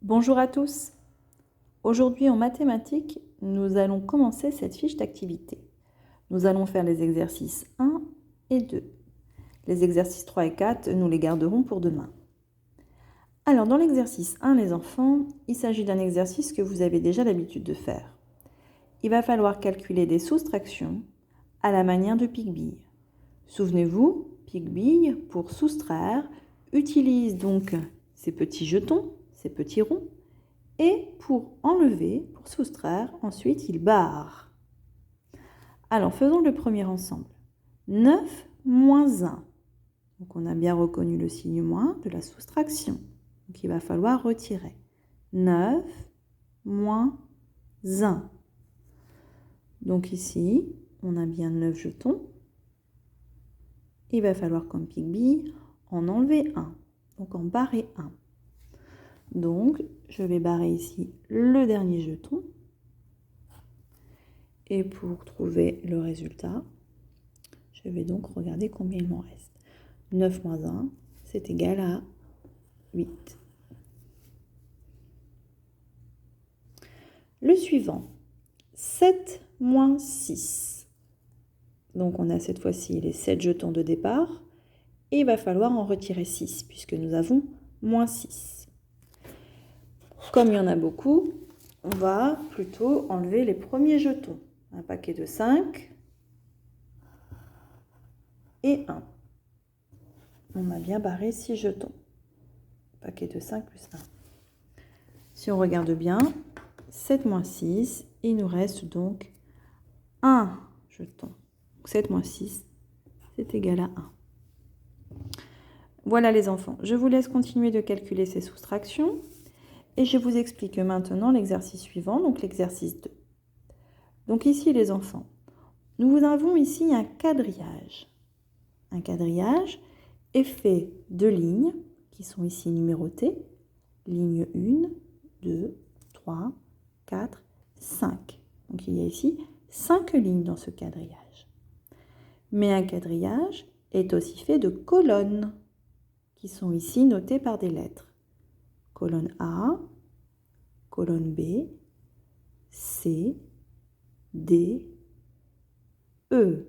Bonjour à tous. Aujourd'hui en mathématiques, nous allons commencer cette fiche d'activité. Nous allons faire les exercices 1 et 2. Les exercices 3 et 4, nous les garderons pour demain. Alors dans l'exercice 1, les enfants, il s'agit d'un exercice que vous avez déjà l'habitude de faire. Il va falloir calculer des soustractions à la manière de Pigbille. Souvenez-vous, Pigbille, pour soustraire, utilise donc ces petits jetons, ces petits ronds, et pour enlever, pour soustraire, ensuite il barre. Alors faisons le premier ensemble. 9 moins 1. Donc on a bien reconnu le signe moins de la soustraction. Donc il va falloir retirer. 9 moins 1. Donc ici, on a bien 9 jetons. Il va falloir, comme Pigbille, en enlever 1. Donc en barrer 1. Donc, je vais barrer ici le dernier jeton. Et pour trouver le résultat, je vais donc regarder combien il m'en reste. 9 moins 1, c'est égal à 8. Le suivant, 7 moins 6. Donc, on a cette fois-ci les 7 jetons de départ. Et il va falloir en retirer 6, puisque nous avons moins 6. Comme il y en a beaucoup, on va plutôt enlever les premiers jetons. Un paquet de 5 et 1. On a bien barré 6 jetons. Paquet de 5 plus 1. Si on regarde bien, 7 moins 6, il nous reste donc 1 jeton. Donc 7 moins 6, c'est égal à 1. Voilà les enfants, je vous laisse continuer de calculer ces soustractions et je vous explique maintenant l'exercice suivant, donc l'exercice 2. Donc ici les enfants, nous avons ici un quadrillage. Un quadrillage est fait de lignes qui sont ici numérotées. Ligne 1, 2, 3, 4, 5. Donc il y a ici 5 lignes dans ce quadrillage. Mais un quadrillage est aussi fait de colonnes qui sont ici notées par des lettres. Colonne A, colonne B, C, D, E.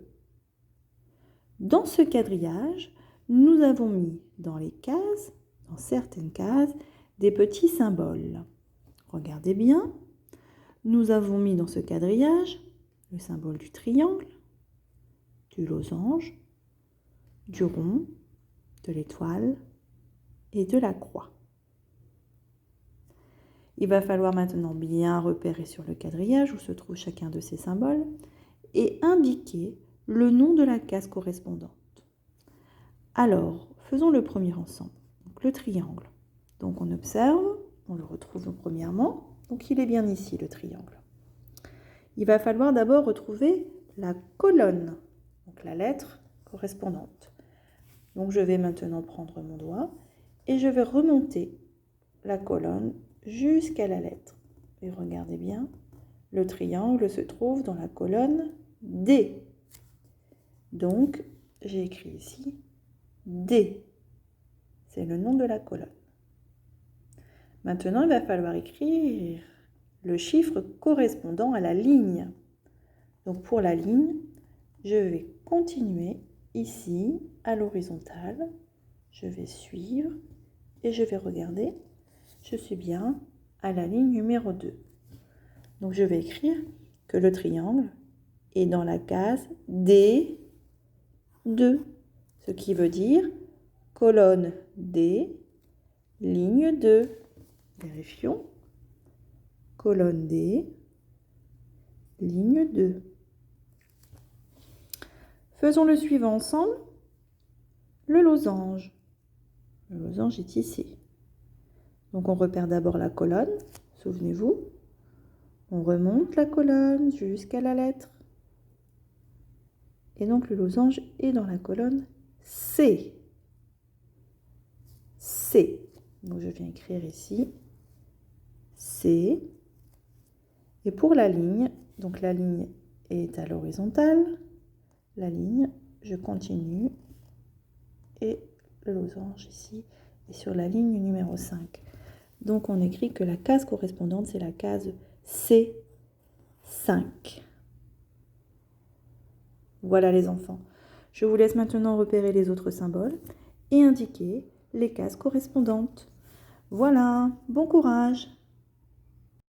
Dans ce quadrillage, nous avons mis dans les cases, dans certaines cases, des petits symboles. Regardez bien, nous avons mis dans ce quadrillage le symbole du triangle, du losange, du rond, de l'étoile et de la croix. Il va falloir maintenant bien repérer sur le quadrillage où se trouve chacun de ces symboles et indiquer le nom de la case correspondante. Alors, faisons le premier ensemble. Donc, le triangle. Donc, on observe, on le retrouve premièrement. Donc, il est bien ici, le triangle. Il va falloir d'abord retrouver la colonne, donc la lettre correspondante. Donc, je vais maintenant prendre mon doigt et je vais remonter la colonne jusqu'à la lettre. Et regardez bien, le triangle se trouve dans la colonne D. Donc, j'ai écrit ici D. C'est le nom de la colonne. Maintenant, il va falloir écrire le chiffre correspondant à la ligne. Donc, pour la ligne, je vais continuer ici à l'horizontale. Je vais suivre et je vais regarder. Je suis bien à la ligne numéro 2. Donc, je vais écrire que le triangle est dans la case D2, ce qui veut dire colonne D, ligne 2. Vérifions. Colonne D, ligne 2. Faisons le suivant ensemble. Le losange. Le losange est ici. Donc on repère d'abord la colonne, souvenez-vous. On remonte la colonne jusqu'à la lettre. Et donc le losange est dans la colonne C. C. Donc je viens écrire ici C. Et pour la ligne, donc la ligne est à l'horizontale. La ligne, je continue. Et le losange ici est sur la ligne numéro 5. Donc on écrit que la case correspondante, c'est la case C5. Voilà les enfants. Je vous laisse maintenant repérer les autres symboles et indiquer les cases correspondantes. Voilà, bon courage!